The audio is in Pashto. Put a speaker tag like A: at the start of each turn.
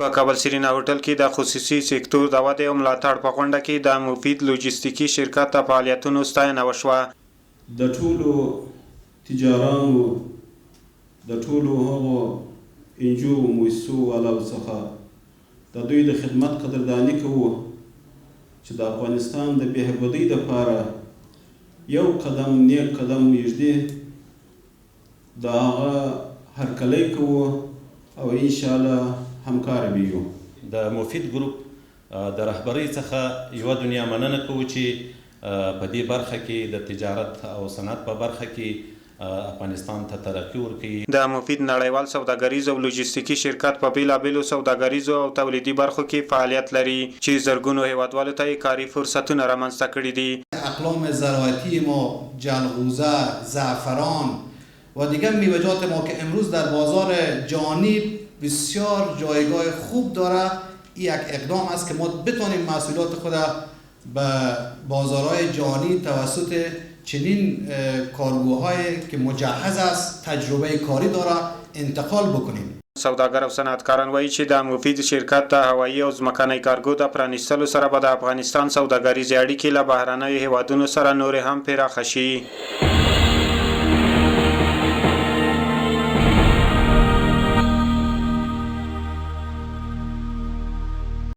A: په کابل سرینا هوټل کې د خصوصي سکتور د ودې او ملاتړ په غونډه کې د مفید لوجستیکي شرکت د فعالیتونو ستاینه وشوه.
B: د ټولو تجارانو د ټولو هغو انجو مؤسسو والاو څخه د دوی د خدمت قدرداني کوو چې د افغانستان د بهبودۍ دپاره یو قدم نیک قدم نږدې د هغه هرکلی کوو او انشاءالله همکار بیو.
C: د مفید ګروپ د رهبرۍ څخه یوه دنیا مننه کوو چې په دې برخه کې د تجارت او صنعت په برخه کې افغانستان ته ترقي ورکوي.
A: د مفید نړیوال سوداګریز او لوجستیکي شرکت په بیلابیلو سوداګریزو او تولیدي برخو کې فعالیت لري چې زرګونو هیوادوالو ته یې کاري فرصتونه رامنځته کړي دي.
D: اقلام زراعتی ما جلغوزه، زعفران و دیگر میوه‌جات ما که امروز در بازار جهانی بسیار جایگاه خوب داره، یک اقدام است که ما بتونیم محصولات خود به بازارهای جهانی توسط چنین کارگوهایی که مجهز است، تجربه کاری داره، انتقال بکنیم.
A: سوداګر او صنعتکاران وایي چې د مفید شرکت د هوایي او ځمکنۍ کارګو د پرانیستلو سره به د افغانستان سوداګریزې اړیکې له بهرنیو هیوادونو سره نورې هم پراخه شي.